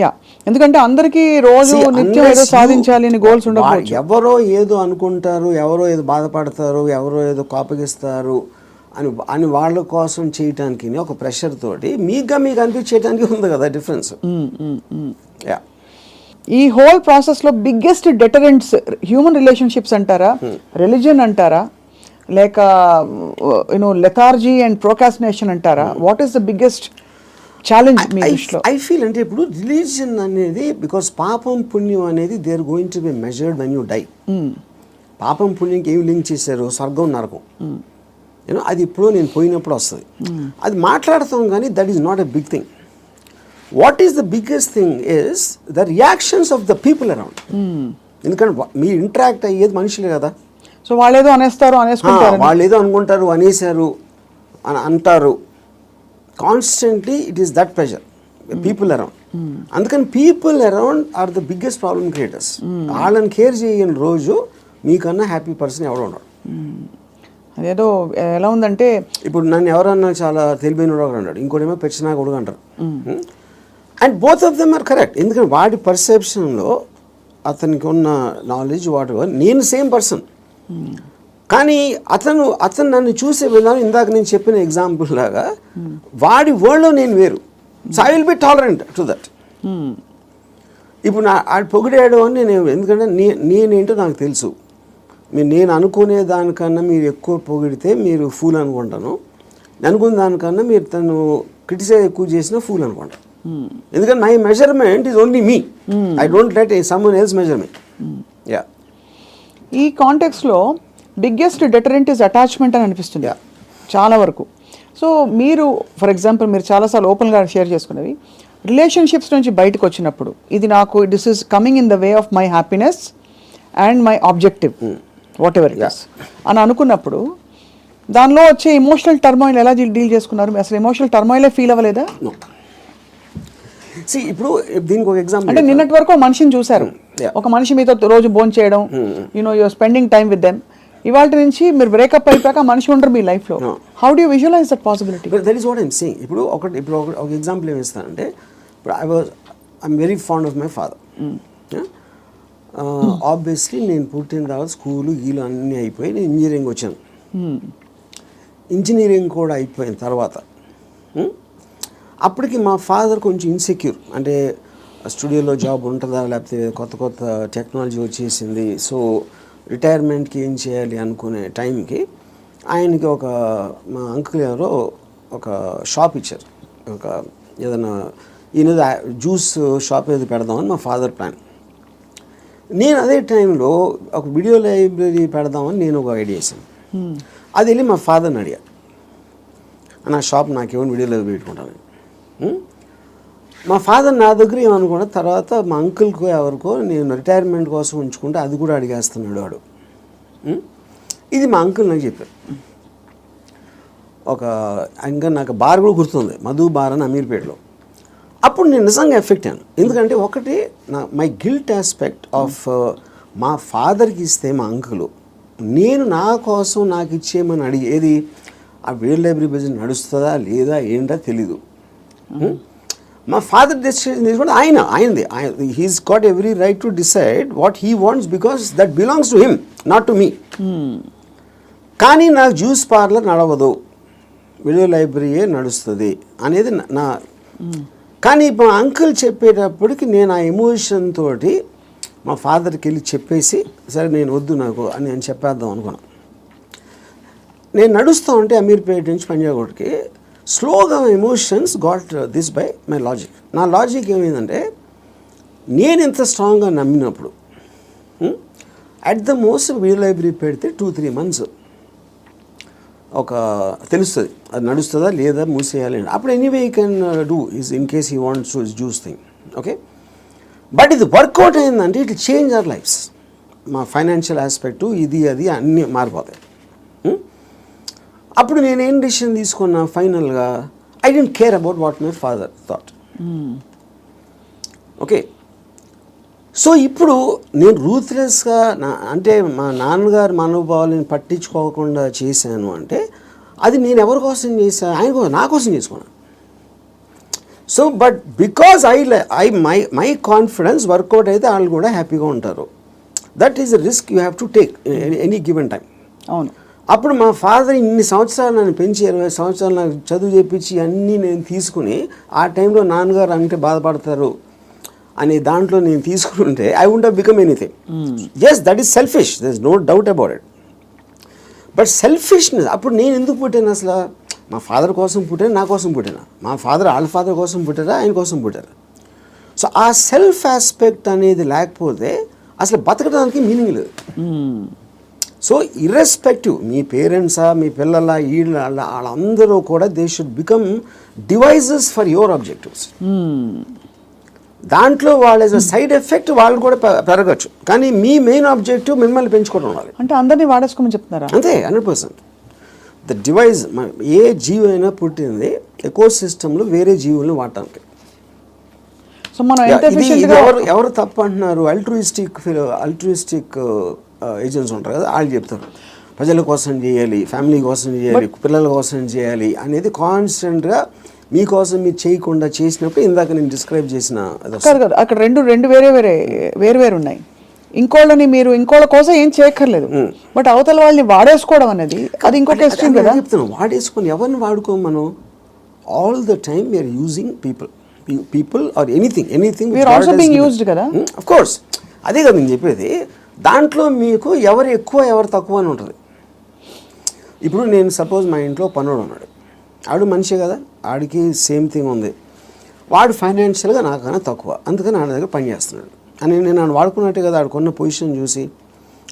యా, ఎందుకంటే అందరికీ రోజు నిత్యం ఏదో సాధించాలి అని గోల్స్ ఉండకపోవచ్చు. ఎవరో ఏదో అనుకుంటారు, ఎవరో ఏదో బాధపడతారు, ఎవరో ఏదో కోపగిస్తారు అని వాళ్ళ కోసం చేయటానికి ఒక ప్రెషర్ తోటి మీకు అనిపించేయడానికి ఉంది కదా డిఫరెన్స్. యా, ఈ హోల్ ప్రాసెస్లో బిగ్గెస్ట్ డెటరెంట్స్ హ్యూమన్ రిలేషన్షిప్స్ అంటారా, రిలీజన్ అంటారా, లేక లెథార్జీ అండ్ ప్రోకాస్టినేషన్ అంటారా? What is the biggest challenge మీ దృష్టిలో? ఐ ఫీల్ అంటే ఇప్పుడు రిలీజియన్ అనేది, బికాస్ పాపం పుణ్యం అనేది they are going to be measured when you die. పాపం పుణ్యంకి ఏమి లింక్ చేశారు? స్వర్గం నరకం, అది ఇప్పుడు నేను పోయినప్పుడు వస్తుంది, అది మాట్లాడతాం కానీ that is not a big thing. What is the biggest thing is the reactions of the people around. ఎందుకంటే మీరు ఇంటరాక్ట్ అయ్యేది మనుషులే కదా. సో వాళ్ళు ఏదో అనేస్తారు, వాళ్ళు ఏదో అనుకుంటారు, అనేసారు అని అంటారు. Constantly it is that pressure, people around. అందుకని people around are the biggest problem creators. వాళ్ళని కేర్ చేయని రోజు మీకన్నా హ్యాపీ పర్సన్ ఎవడో ఉండడు. అదేదో ఎలా ఉందంటే, ఇప్పుడు నన్ను ఎవరన్నా చాలా తెలివైన వాడు అన్నాడు, ఇంకోటేమో పెచ్చినా కొడుకు అంటారు. And both of them are correct. ఎందుకంటే వాడి పర్సెప్షన్లో అతనికి ఉన్న నాలెడ్జ్ వాట్ ఎవర్, నేను సేమ్ పర్సన్. కానీ అతను నన్ను చూసే విధానం ఇందాక నేను చెప్పిన ఎగ్జాంపుల్ లాగా వాడి వరల్డ్లో నేను వేరు. So I will be tolerant to that. ఇప్పుడు ఆడు పొగిడాడు అని నేను, ఎందుకంటే నేనేంటో నాకు తెలుసు. నేను అనుకునే దానికన్నా మీరు ఎక్కువ పొగిడితే మీరు ఫూల్ అనుకుంటాను, అనుకున్న దానికన్నా మీరు తను క్రిటిసైజ్ ఎక్కువ చేసినా ఫూల్ అనుకుంటాను. ఎందుకంటే my measurement is only me, I don't let someone else measure me. Yeah, ఈ కాంటెక్స్లో బిగ్గెస్ట్ డెటరెంట్ ఇస్ అటాచ్మెంట్ అని అనిపిస్తుంది చాలా వరకు. సో మీరు ఫర్ ఎగ్జాంపుల్ మీరు చాలాసార్లు ఓపెన్గా షేర్ చేసుకునేవి, రిలేషన్షిప్స్ నుంచి బయటకు వచ్చినప్పుడు ఇది నాకు this is coming in the way of my happiness and my objective what ever it is అని అనుకున్నప్పుడు దానిలో వచ్చే ఎమోషనల్ టర్మాయిల్ ఎలా డీల్ చేసుకున్నారు? అసలు ఎమోషనల్ టర్మాయిలే ఫీల్ అవ్వలేదా? ఇప్పుడు దీనికి ఒక ఎగ్జాంపుల్, అంటే నిన్నటి వరకు మనిషిని చూశారు, ఒక మనిషి మీతో రోజు భోజనం చేయడం, you're spending time with them. ఇవాళ నుంచి మీరు బ్రేకప్ అయిపోయాక మనిషి ఉండరు మీ లైఫ్లో. How do you visualise that possibility? That is what I'm saying. ఇప్పుడు ఒక ఎగ్జాంపుల్ ఏమి ఇస్తానంటే, ఇప్పుడు I'm very fond of my father. Obviously నేను పుట్టిన తర్వాత స్కూలు గీలు అన్నీ అయిపోయి నేను ఇంజనీరింగ్ వచ్చాను. ఇంజనీరింగ్ కూడా అయిపోయిన తర్వాత అప్పటికి మా ఫాదర్ కొంచెం ఇన్సెక్యూర్, అంటే స్టూడియోలో జాబ్ ఉంటుందా, లేకపోతే కొత్త టెక్నాలజీ వచ్చేసింది, సో రిటైర్మెంట్కి ఏం చేయాలి అనుకునే టైంకి ఆయనకి మా అంకుల్ ఎవరో ఒక షాప్ ఇచ్చారు, ఒక ఏదైనా ఈయన జ్యూస్ షాప్ ఏదో పెడదామని మా ఫాదర్ ప్లాన్. నేను అదే టైంలో ఒక వీడియో లైబ్రరీ పెడదామని నేను ఒక ఐడియా వేసాను. అది వెళ్ళి మా ఫాదర్ని అడిగా, నా షాప్ నాకేమో వీడియో లైబ్రరీ పెట్టుకుంటాను. మా ఫాదర్ నా దగ్గర ఏమనుకున్నా, తర్వాత మా అంకుల్కో ఎవరికో నేను రిటైర్మెంట్ కోసం ఉంచుకుంటే అది కూడా అడిగేస్తున్నాడు వాడు. ఇది మా అంకుల్ నాకు చెప్పారు. ఇంకా నాకు బార్ కూడా గుర్తుంది, మధు బార్ అని అమీర్పేటలో. అప్పుడు నేను నిజంగా ఎఫెక్ట్ అయ్యాను. ఎందుకంటే ఒకటి మై గిల్ట్ ఆస్పెక్ట్ ఆఫ్ మా ఫాదర్కి ఇస్తే మా అంకులు, నేను నా కోసం నాకు ఇచ్చేయమని అడిగేది ఆ వీడియో లైబ్రరీ బిజినెస్ నడుస్తుందా లేదా ఏంటో తెలీదు. మా ఫాదర్ డెసిషన్ తీసుకుంటే ఆయనది he's got every right to decide what he wants because that belongs to him, not to me. కానీ నాకు జ్యూస్ పార్లర్ నడవదు, వీడియో లైబ్రరీయే నడుస్తుంది అనేది నా. కానీ మా అంకుల్ చెప్పేటప్పటికి నేను ఆ ఎమోషన్ తోటి మా ఫాదర్కి వెళ్ళి చెప్పేసి, సరే నేను వద్దు నాకు అని నేను చెప్పేద్దాం అనుకున్నాను. నేను నడుస్తూ ఉంటే అమీర్పేట నుంచి పంజాగుట్కి స్లోగా emotions got this by my logic. నా లాజిక్ ఏమైందంటే, నేను ఎంత స్ట్రాంగ్గా నమ్మినప్పుడు at the most video library పెడితే 2-3 months తెలుస్తుంది అది నడుస్తుందా లేదా మూసేయాలి. అప్పుడు anyway you can do is in case he wants to juice thing, okay. But ఇది వర్కౌట్ అయిందంటే ఇట్ చేంజ్ అవర్ లైఫ్స్. మా ఫైనాన్షియల్ ఆస్పెక్టు ఇది అది అన్నీ మారిపోతాయి. అప్పుడు నేనేం డిసిషన్ తీసుకున్నా ఫైనల్గా, I don't care about what my father thought. Okay. So ఇప్పుడు నేను రూత్లెస్గా అంటే మా నాన్నగారు మనోభావాలను పట్టించుకోకుండా చేశాను అంటే అది నేను ఎవరి కోసం చేశాను? ఆయన కోసం, నా కోసం చేసుకున్నాను. So but because my confidence work out అయితే వాళ్ళు కూడా హ్యాపీగా ఉంటారు. That is the risk you have to take any given time. అవును. అప్పుడు మా ఫాదర్ ఇన్ని సంవత్సరాలు నన్ను పెంచి 20 సంవత్సరాలు నాకు చదువు చెప్పించి అన్నీ నేను తీసుకుని ఆ టైంలో నాన్నగారు అంటే బాధపడతారు అనే దాంట్లో నేను తీసుకుంటే I won't have become anything. Yes, that is selfish, there is no doubt about it. But selfishness, అప్పుడు నేను ఎందుకు పుట్టాను అసలు? మా ఫాదర్ కోసం పుట్టాను, నా కోసం పుట్టాను. మా ఫాదర్ వాళ్ళ ఫాదర్ కోసం పుట్టారా, ఆయన కోసం పుట్టారు. సో ఆ సెల్ఫ్ ఆస్పెక్ట్ అనేది లేకపోతే అసలు బతకడానికి మీనింగ్ లేదు. సో ఇర్రెస్పెక్టివ్ మీ పేరెంట్సా, మీ పిల్లల, వాళ్ళందరూ కూడా they should become devices for your objectives. దాంట్లో వాళ్ళ సైడ్ ఎఫెక్ట్ వాళ్ళు కూడా పెరగచ్చు, కానీ మీ మెయిన్ ఆబ్జెక్టివ్ మిమ్మల్ని పెంచుకోవడం ఉండాలి. అంటే అందరినీ వాడేసుకోమని చెప్తున్నారా? అంతే, 100%. ద డివైజ్, ఏ జీవి అయినా పుట్టింది ఎకో సిస్టంలో వేరే జీవులను వాడటానికి. సో మనం ఎవరు తప్పు అంటున్నారు? అల్ట్రూయిస్టిక్ ఏజెంట్స్ ఉంటారు కదా, వాళ్ళు చెప్తారు ప్రజల కోసం చేయాలి, ఫ్యామిలీ కోసం చేయాలి, పిల్లల కోసం చేయాలి అనేది కాన్స్టెంట్గా మీకోసం మీరు చేయకుండా చేసినప్పుడు ఇందాక నేను డిస్క్రైబ్ చేసిన కాదు కదా, అక్కడ రెండు వేరే ఉన్నాయి. ఇంకోళ్ళ కోసం ఏం చేయక్కర్లేదు, బట్ అవతల వాళ్ళని వాడేసుకోవడం అనేది అది ఇంకొక ఎక్స్ట్రీమ్ కదా. చెప్తాను, వాడేసుకొని ఎవరిని వాడుకోం మనం. All the time we're using people or anything we're also being used కదా. ఆఫ్ కోర్స్, అదే కదా నేను చెప్పేది. దాంట్లో మీకు ఎవరు ఎక్కువ ఎవరు తక్కువ అని ఉంటుంది. ఇప్పుడు నేను సపోజ్ మా ఇంట్లో పనుడు ఉన్నాడు, ఆడు మనిషే కదా, ఆడికి సేమ్ థింగ్ ఉంది. వాడు ఫైనాన్షియల్గా నాకన్నా తక్కువ, అందుకని ఆడ దగ్గర పని చేస్తున్నాడు అని నేను ఆడు వాడుకున్నట్టే కదా, ఆడుకున్న పొజిషన్ చూసి.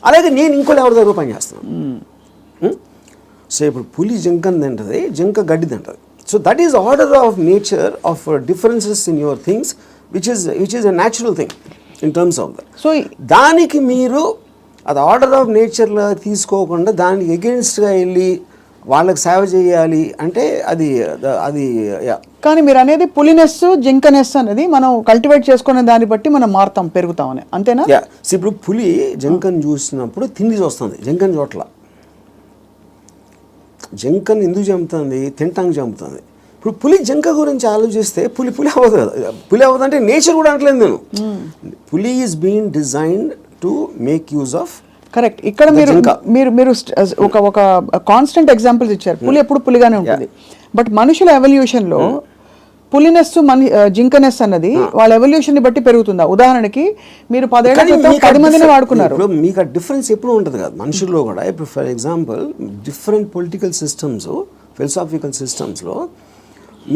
అలాగే నేను ఇంకోటి ఎవరి దగ్గర పని చేస్తున్నాను. సో ఇప్పుడు పులి జింకని తింటుంది, జింక గడ్డి తింటుంది. So that is order of nature of differences in your things which is a natural thing in terms of that. So దానికి మీరు అది ఆర్డర్ ఆఫ్ నేచర్లో తీసుకోకుండా దానికి ఎగెన్స్ట్గా వెళ్ళి వాళ్ళకి సేవ చేయాలి అంటే అది. కానీ మీరు అనేది పులినెస్, జింకనెస్ అనేది మనం కల్టివేట్ చేసుకునే దాన్ని బట్టి మనం మారుతాం, పెరుగుతామని, అంతేనా? ఇప్పుడు పులి జింకను చూసినప్పుడు తిండి చూస్తుంది, జింకను చోట్ల. జింకను ఎందుకు చంపుతుంది? తింటానికి చంపుతుంది. ఇప్పుడు పులి జింక గురించి ఆలోచిస్తే పులి అవ్వదు కదా. పులి అవ్వదు అంటే నేచర్ కూడా అంటలేదు నేను. పులి is being designed to make use of. Correct. ఇక్కడ మీరు ఒక కాన్స్టెంట్ ఎగ్జాంపుల్స్ ఇచ్చారు. పులి ఎప్పుడు పులిగానే ఉంటుంది, బట్ మనుషుల ఎవల్యూషన్లో పులినెస్, జింకనెస్ అన్నది వాళ్ళ ఎవల్యూషన్ ని బట్టి పెరుగుతుందా? ఉదాహరణకి మీరు 10 ఏళ్ల క్రితం 10 మందిని వాడుకున్నారు. ఇప్పుడు మీకు ఆ డిఫరెన్స్ ఎప్పుడు ఉంటుంది కదా మనుషుల్లో కూడా. ఇప్పుడు for example different political systems, philosophical సిస్టమ్స్లో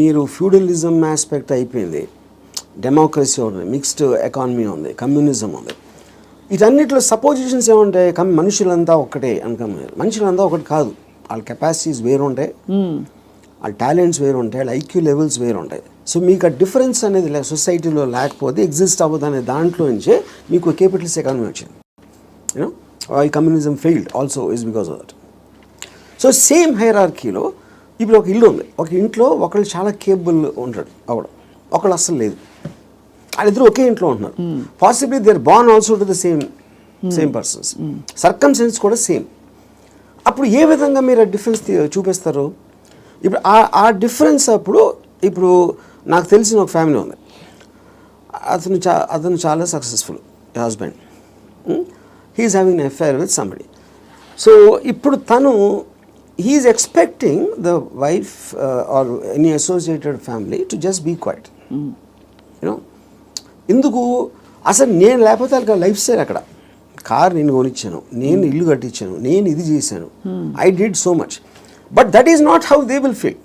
మీరు ఫ్యూడలిజం ఆస్పెక్ట్ అయిపోయింది, డెమోక్రసీ ఉంది, మిక్స్డ్ ఎకానమీ ఉంది, కమ్యూనిజం ఉంది. వీటన్నిటిలో సపోజిషన్స్ ఏముంటాయి? మనుషులంతా ఒక్కటే అనుకోలేదు. మనుషులంతా ఒకటి కాదు, వాళ్ళ కెపాసిటీస్ వేరు ఉంటాయి, వాళ్ళ టాలెంట్స్ వేరు ఉంటాయి, వాళ్ళ ఐక్యూ లెవెల్స్ వేరు ఉంటాయి. సో మీకు ఆ డిఫరెన్స్ అనేది సొసైటీలో లేకపోతే ఎగ్జిస్ట్ అవ్వదు అనే దాంట్లో నుంచే మీకు క్యాపిటలిస్ట్ ఎకానమీ వచ్చింది. యూనో ఈ communism failed also is because of that. So same హైరార్కీలో ఇప్పుడు ఒక ఇల్లు ఉంది, ఒక ఇంట్లో ఒకళ్ళు చాలా కేపబుల్ ఉంటాడు అవడం, ఒకళ్ళు అస్సలు లేదు. వాళ్ళిద్దరు ఒకే ఇంట్లో ఉంటున్నారు. Possibly they are born also to the same persons, circumstances కూడా సేమ్. అప్పుడు ఏ విధంగా మీరు ఆ డిఫరెన్స్ చూపిస్తారు? ఇప్పుడు ఆ డిఫరెన్స్ అప్పుడు ఇప్పుడు నాకు తెలిసిన ఒక ఫ్యామిలీ ఉంది, అతను చాలా successful husband, he's having an affair with somebody. So ఇప్పుడు తను he's expecting the wife or any associated family to just be quiet. You know ఎందుకు? అసలు నేను లేకపోతే వాళ్ళకి లైఫ్ స్టైల్ అక్కడ, కార్ నేను కొనిచ్చాను, నేను ఇల్లు కట్టించాను, నేను ఇది చేశాను, I did so much. But that is not how they will feel.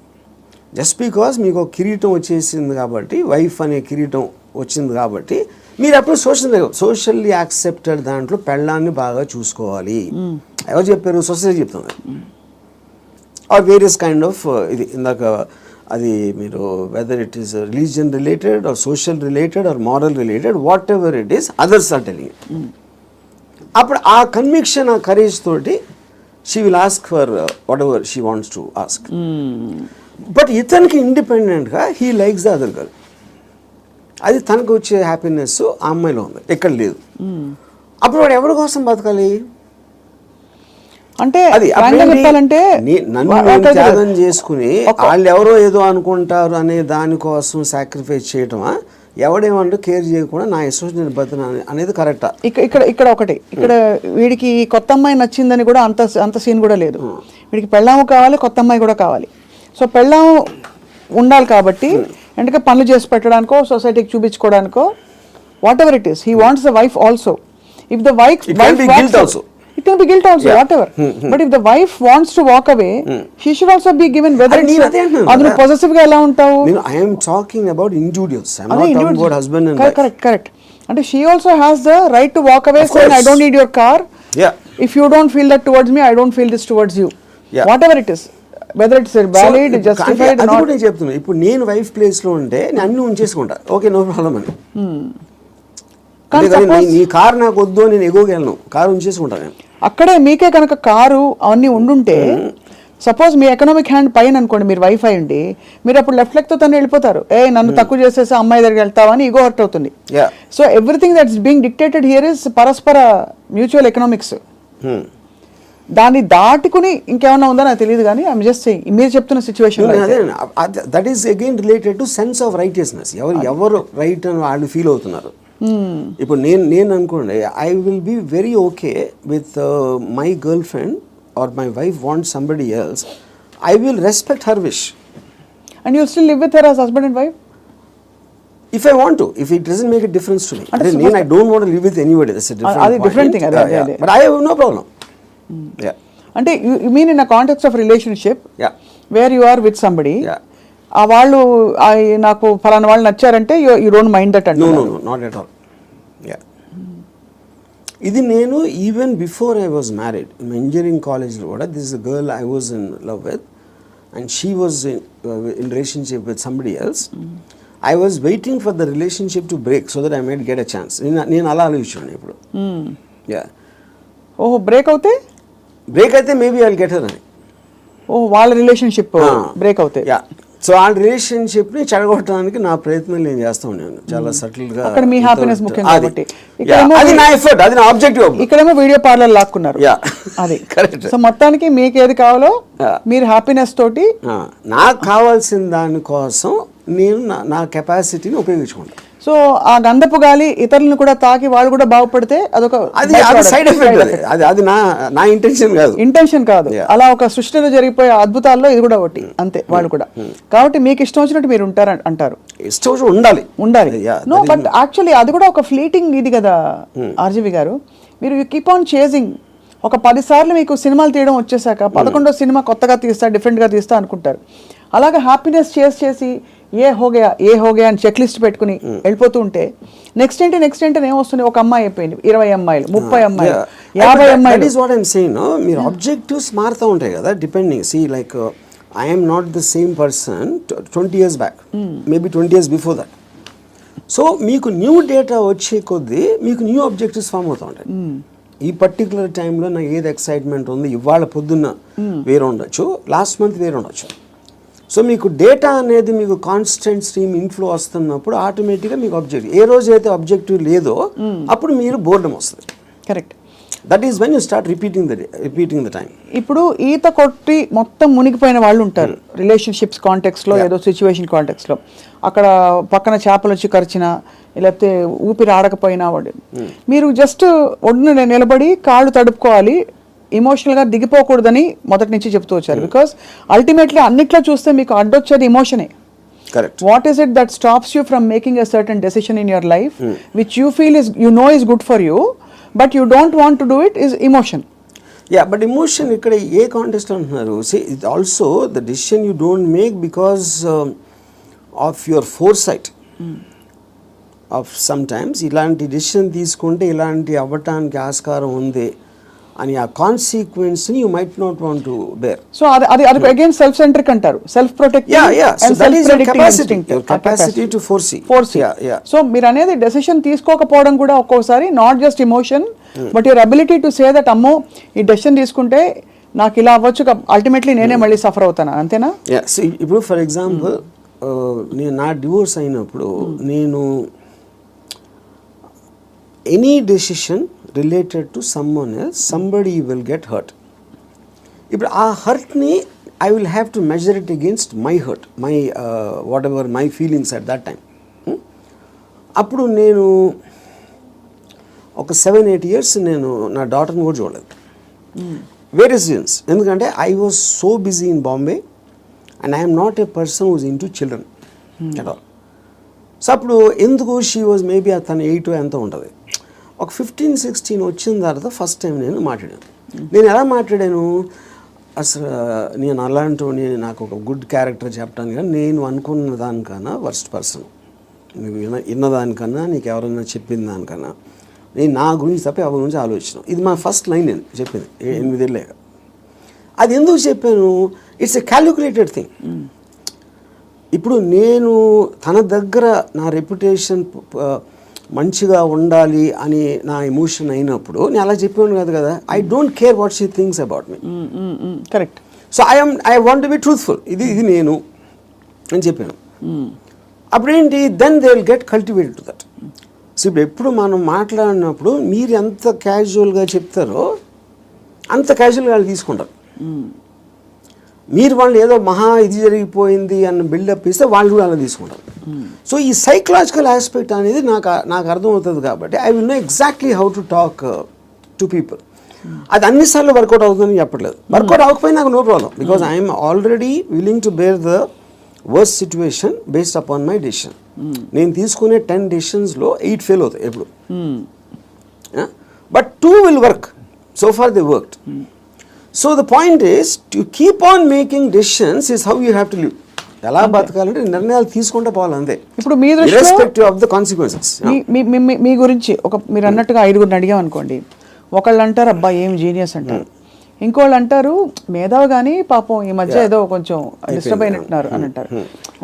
Just because మీకు ఒక కిరీటం వచ్చేసింది కాబట్టి, వైఫ్ అనే కిరీటం వచ్చింది కాబట్టి మీరు అప్పుడు సోషల్లీ యాక్సెప్టెడ్ దాంట్లో పెళ్ళాన్ని బాగా చూసుకోవాలి. ఎవరు చెప్పారు? సొసైటీ చెప్తుంది. ఆర్ వేరియస్ కైండ్ ఆఫ్ ఇది ఇందాక అది మీరు whether it is religion related or social related or moral related, whatever it is, others are telling it. అప్పుడు ఆ కన్విక్షన్, ఆ కరేజ్ తోటి she will ask for whatever she wants to ask. But ఇతనికి ఇండిపెండెంట్గా he likes the other girl. అది తనకు వచ్చే happiness ఆ అమ్మాయిలో ఉంది, ఎక్కడ లేదు. అప్పుడు వాడు ఎవరి కోసం బతకాలి? అంటే అది చెప్పాలంటే నన్ను త్యాగం చేసుకుని వాళ్ళు ఎవరో ఏదో అనుకుంటారు అనే దానికోసం సాక్రిఫైస్ చేయటమా, ఎవడేమంటూ కేర్ చేయకుండా నా ఇష్టం నేను బతున్నా అనేది కరెక్టా? ఇక్కడ ఒకటి, ఇక్కడ వీడికి కొత్త అమ్మాయి నచ్చిందని కూడా అంత సీన్ కూడా లేదు. వీడికి పెళ్ళాము కావాలి, కొత్త అమ్మాయి కూడా కావాలి. సో పెళ్ళాము ఉండాలి కాబట్టి ఎందుకంటే పనులు చేసి పెట్టడానికో సొసైటీకి చూపించుకోవడానికో whatever it is, he wants the wife also. If the wife it can be guilt also, whatever. But if the wife wants to walk away, she should also be given whether it's adunu possessive ga ela untavu. I am talking about individuals. I am not talking about husband and wife. Correct. And she also has the right to walk away saying I don't need your car. Yeah. If you don't feel that towards me, I don't feel this towards you. Yeah. Whatever it is, whether it's valid, justified or not. అది కూడా నేను చెప్తున్నా, ఇప్పుడు నేను wife place లో ఉంటే నేను అన్ని ఉంచేసుకుంటా, ఓకే నో ప్రాబ్లం అని. నీ కార్ నాకు వద్దు, నేను ఎగోగలను, కారు ఉంచేసుకుంటా నేను. అక్కడే మీకే కనుక కారు అవన్నీ ఉండుంటే, సపోజ్ మీ ఎకనామిక్ హ్యాండ్ పైన అనుకోండి, మీరు వైఫ్ అయ్యండి, మీరు అప్పుడు లెఫ్ట్ లెగ్ తో తను వెళ్ళిపోతారు. నన్ను తక్కువ చేసేసి అమ్మాయి దగ్గరికి వెళ్తావని ఈగో హర్ట్ అవుతుంది. So everything that's being dictated here is పరస్పర మ్యూచువల్ ఎకనామిక్స్. దాన్ని దాటుకుని ఇంకేమన్నా ఉందో నాకు తెలియదు, కానీ ఐఎమ్ జస్ట్ సేయింగ్ మీరు చెప్తున్న situation that is again related to sense of righteousness. ఎవరు రైట్ అని వాళ్ళు ఫీల్ అవుతున్నారు. ఇప్పుడు నేను అనుకోండి, I will be very okay with my girlfriend or my wife want somebody else, I will respect her wish. And you still live with her as husband and wife if I want to, if it doesn't make a difference to me. I don't want to live with anybody, that's a different thing. But I have no problem. అంటే you mean in a context of relationship, where you are with somebody, ఆ వాళ్ళు నాకు ఫలానా వాళ్ళు నచ్చారంటే you don't mind that అంటే? No not at all. ఇది నేను even before I was married, engineering కాలేజ్లో కూడా this is girl I was in love with and she was in relationship with somebody else. I was waiting for the relationship to break so that I might get a chance. నేను అలా ఆలోచించాను ఇప్పుడు. ఓహో break అయితే maybe I will get her అని. ఓహో వాళ్ళ relationship break అవుతే. సో ఆ రిలేషన్షిప్ని చెడగొట్టడానికి నా ప్రయత్నం నేను చేస్తూ ఉన్నాను చాలా సటిల్గా. అక్కడ మీ హ్యాపీనెస్ ముఖ్యం కాబట్టి అది నా ఎఫర్ట్, అది నా ఆబ్జెక్టివ్. ఇక్కడేమో వీడియో పార్లర్ లాక్కున్నారు. అది కరెక్ట్. సో మొత్తానికి మీకు ఏది కావాలో మీరు హ్యాపీనెస్ తోటి, నాకు కావాల్సిన దానికోసం నేను నా కెపాసిటీని ఉపయోగించుకుంటాను. సో ఆ గంధపు గాలి ఇతరులను కూడా తాకి వాళ్ళు కూడా బాగుపడితే అదొక సైడ్ ఎఫెక్ట్. అది నా ఇంటెన్షన్ కాదు. అలా ఒక సృష్టిలో జరిగిపోయే అద్భుతాల్లో ఇది కూడా ఒకటి అంతే. వాళ్ళు కూడా కాబట్టి మీకు ఇష్టం వచ్చినట్టు మీరు ఉంటారు అంటారు. ఇష్టం ఉండాలి. నో బట్ యాక్చువల్లీ అది కూడా ఒక ఫ్లీటింగ్ ఇది కదా ఆర్జీవి గారు. మీరు యూ కీప్ ఆన్ చేజింగ్. ఒక 10 సార్లు మీకు సినిమాలు తీయడం వచ్చేసాక 11వ సినిమా కొత్తగా తీస్తా, డిఫరెంట్గా తీస్తా అనుకుంటారు. అలాగే హ్యాపీనెస్ చేసి ఏ హోగయా అని చెక్ లిస్ట్ పెట్టుకుని వెళ్ళిపోతూ ఉంటే నెక్స్ట్ ఏంటి ఏమొస్తుంది? ఒక అమ్మాయి అయిపోయింది, 20 అమ్మాయిలు, 30 అమ్మాయిలు, 50 అమ్మాయిలు. That is what I am saying. మీరు ఆబ్జెక్టివ్స్ మారుతూ ఉంటాయి కదా, depending. See like I am not the same person 20 years back, maybe 20 years before that. So మీకు న్యూ డేటా వచ్చే కొద్దీ మీకు న్యూ ఆబ్జెక్టివ్స్ ఫామ్ అవుతూ ఉంటాయి. ఈ పర్టికులర్ టైంలో నాకు ఏది ఎక్సైట్మెంట్ ఉంది, ఇవాళ పొద్దున్న వేరే ఉండొచ్చు, లాస్ట్ మంత్ వేరే ఉండొచ్చు. సో మీకు డేటా అనేది మీకు కాన్స్టెంట్ స్ట్రీమ్ ఇన్ఫ్లో వస్తున్నప్పుడు ఆటోమేటిక్గా మీకు ఆబ్జెక్టివ్, ఏ రోజు అయితే ఆబ్జెక్టివ్ లేదో అప్పుడు మీరు బోర్డమ్ వస్తుంది. Correct. That is when you start repeating the time. ఇప్పుడు ఈత కొట్టి మొత్తం మునిగిపోయిన వాళ్ళు ఉంటారు రిలేషన్షిప్స్ కాంటెక్స్లో, ఏదో సిచ్యువేషన్ కాంటెక్స్లో. అక్కడ పక్కన చేపలు వచ్చి కరిచినా లేకపోతే ఊపిరి ఆడకపోయినా వాడు, మీరు జస్ట్ ఒడ్డున నిలబడి కాళ్ళు తడుపుకోవాలి, ఇమోషనల్గా దిగిపోకూడదని మొదటి నుంచి చెప్తూ వచ్చారు. బికాస్ అల్టిమేట్లీ అన్నిట్లో చూస్తే మీకు అడ్డొచ్చేది ఇమోషనే. Correct. What is it that stops you from making a certain decision in your life which you feel is you know is good for you but you don't want to do it is emotion. But emotion ఇక్కడ ఏ context అంటున్నారు? See it also the decision you don't make because of your foresight of sometimes ఇలాంటి decision తీసుకుంటే ఇలాంటి అవ్వటానికి ఆస్కారం ఉంది అని ఆ కాన్సిక్వెన్స్ని you might not want to bear. So అది అగైన్ సెల్ఫ్ సెంట్రిక్ అంటారు, self protective and self predicting instinct, capacity to foresee. So మీరు అనేది డెసిషన్ తీసుకోకపోవడం కూడా ఒక్కోసారి not just emotion but your ability to say that అమ్మో ఈ డెసిషన్ తీసుకుంటే నాకు ఇలా అవ్వచ్చు, అల్టిమేట్లీ నేనే మళ్ళీ సఫర్ అవుతాను, అంతేనా? ఇప్పుడు ఫర్ ఎగ్జాంపుల్ నేను నా డివోర్స్ అయినప్పుడు నేను any decision related to someone else somebody will get hurt. ఇప్పుడు ఆ హర్ట్ని I will have to measure it against my hurt, my whatever my feelings at that time. అప్పుడు నేను ఒక 7-8 years నేను నా డాటర్ని కూడా చూడలేదు. Various reasons. ఎందుకంటే I was so busy in Bombay and I'm not a person who's into children at all. So అప్పుడు ఎందుకు షీ వాజ్ మేబీ తను 8 ఎంతో ఉంటుంది. ఒక 15-16 వచ్చిన తర్వాత ఫస్ట్ టైం నేను మాట్లాడాను. నేను ఎలా మాట్లాడాను, అసలు నేను అలాంటి నాకు ఒక గుడ్ క్యారెక్టర్ చెప్పడానికి కానీ నేను అనుకున్న దానికన్నా వర్స్ట్ పర్సన్, నువ్వు విన్నదానికన్నా నీకు ఎవరైనా చెప్పిన దానికన్నా నేను నా గురించి తప్ప ఎవరి గురించి ఆలోచించాను. ఇది మా ఫస్ట్ లైన్ నేను చెప్పింది 8 ఏళ్ళేగా. అది ఎందుకు చెప్పాను, ఇట్స్ ఎ క్యాలిక్యులేటెడ్ థింగ్. ఇప్పుడు నేను తన దగ్గర నా రెప్యుటేషన్ మంచిగా ఉండాలి అని నా ఎమోషన్ అయినప్పుడు నేను అలా చెప్పాను కాదు కదా. I don't care what she thinks about me. Correct. So I want to be truthful. ఇది నేను అని చెప్పాను. అప్పుడేంటి, then they will get cultivated to that. So ఇప్పుడు ఎప్పుడు మనం మాట్లాడినప్పుడు మీరు ఎంత క్యాజువల్గా చెప్తారో అంత క్యాజువల్గా వాళ్ళు తీసుకుంటారు. మీరు వాళ్ళు ఏదో మహా ఇది జరిగిపోయింది అన్న బిల్డప్ ఇస్తే వాళ్ళు కూడా అలా తీసుకుంటారు. సో ఈ సైకలాజికల్ ఆస్పెక్ట్ అనేది నాకు అర్థమవుతుంది కాబట్టి I will know exactly how to talk to people. అది అన్నిసార్లు వర్కౌట్ అవుతుందని చెప్పట్లేదు. వర్కౌట్ అవ్వకపోయినా నాకు no problem, because I'm already willing to bear the worst situation based upon my decision. నేను తీసుకునే 10 డెసిషన్స్లో 8 ఫెయిల్ అవుతాయి ఎప్పుడు. But 2 will work. So far they worked. So the point is to keep on making decisions is how you have to live. ఎలా బతకాలంటే నిర్ణయాలు తీసుకుంటే పోవాలి అంతే. ఇప్పుడు మీ దృష్టిలో ఇర్రెస్పెక్టివ్ ఆఫ్ ద కాన్సిక్వెన్సెస్. మీ గురించి మీరు అన్నట్టుగా 5గురిని అడిగాం అనుకోండి, ఒకళ్ళు అంటారు అబ్బా ఏం జీనియస్ అంటారు, ఇంకోళ్ళు అంటారు మేధావి కానీ పాపం ఈ మధ్య ఏదో కొంచెం డిస్టర్బ్ అయినట్టున్నారు అని అంటారు,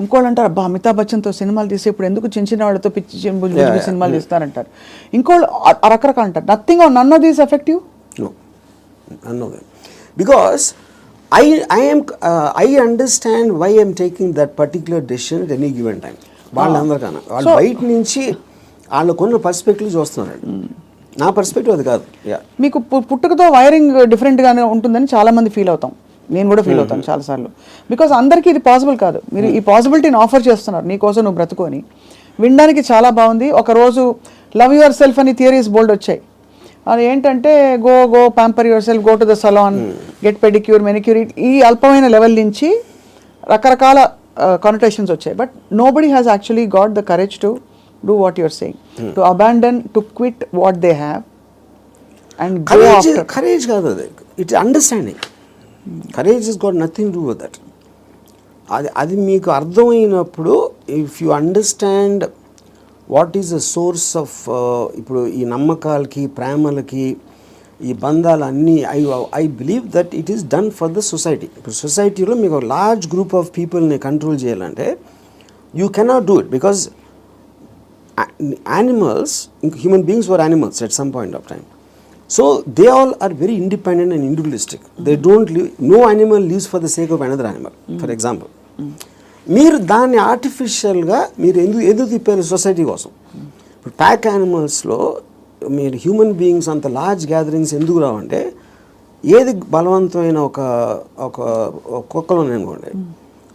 ఇంకోళ్ళు అంటారు అబ్బా అమితాబ్ బచ్చన్తో సినిమాలు తీసి ఇప్పుడు ఎందుకు చిన్న చిన్న వాళ్ళతో పిచ్చి సినిమాలు తీస్తారంటారు, ఇంకోళ్ళు రకరకాలు అంటారు. Nothing or none of these effective. None of them. Because I understand why I am taking that particular decision at any given time. వాళ్ళందరికన్నా వాళ్ళు బయట నుంచి వాళ్ళకున్న పర్స్పెక్టివ్ చూస్తున్నారు. నా పర్స్పెక్టివ్ అది కాదు. మీకు పుట్టుకతో వైరింగ్ డిఫరెంట్గానే ఉంటుందని చాలామంది ఫీల్ అవుతాం. నేను కూడా ఫీల్ అవుతాను చాలాసార్లు. బికాజ్ అందరికీ ఇది పాసిబుల్ కాదు. మీరు ఈ పాసిబిలిటీని ఆఫర్ చేస్తున్నారు, నీకోసం నువ్వు బ్రతుకొని వినడానికి చాలా బాగుంది. ఒకరోజు లవ్ యువర్ సెల్ఫ్ అని థియరీస్ బోల్డ్ వచ్చాయి. అది ఏంటంటే go pamper yourself, go to the salon, get pedicure, manicure, ఈ అల్పమైన లెవెల్ నుంచి రకరకాల కనోటేషన్స్ వచ్చాయి. But nobody has actually got the courage to do what you're saying, to abandon, to quit what they have and go after. Courage కాదు అది, it's understanding. Courage is got nothing to do with that. అది మీకు అర్థమైనప్పుడు, if you understand what is the source of, ఇప్పుడు ఈ నమ్మకాలకి ప్రేమలకి ఈ బంధాలు అన్నీ, I believe that it is done for the society. ఇప్పుడు సొసైటీలో మీకు ఒక లార్జ్ గ్రూప్ ఆఫ్ పీపుల్ని కంట్రోల్ చేయాలంటే you cannot do it, because animals, human beings were animals at some point of time. So they all are very independent and individualistic. They don't live, no animal lives for the sake of another animal. For example, మీరు దాన్ని ఆర్టిఫిషియల్గా మీరు ఎందుకు తిప్పారు society కోసం. ఇప్పుడు pack యానిమల్స్లో మీరు human beings అంత లార్జ్ గ్యాదరింగ్స్ ఎందుకు రావంటే, ఏది బలవంతమైన ఒక కుక్కలు ఉన్నాయనుకోండి,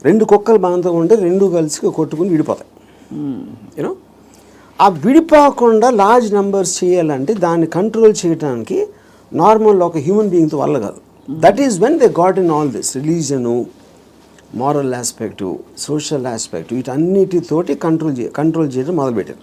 2 కుక్కలు బలవంతంగా ఉంటే 2 కలిసి కొట్టుకుని విడిపోతాయి. యూనో, ఆ విడిపోకుండా లార్జ్ నెంబర్స్ చేయాలంటే దాన్ని కంట్రోల్ చేయడానికి నార్మల్ ఒక హ్యూమన్ బీయింగ్తో వల్ల కాదు. That is when they got in all this religion, moral aspect, social aspect, వీటన్నిటితోటి కంట్రోల్ చేయడం మొదలుపెట్టారు.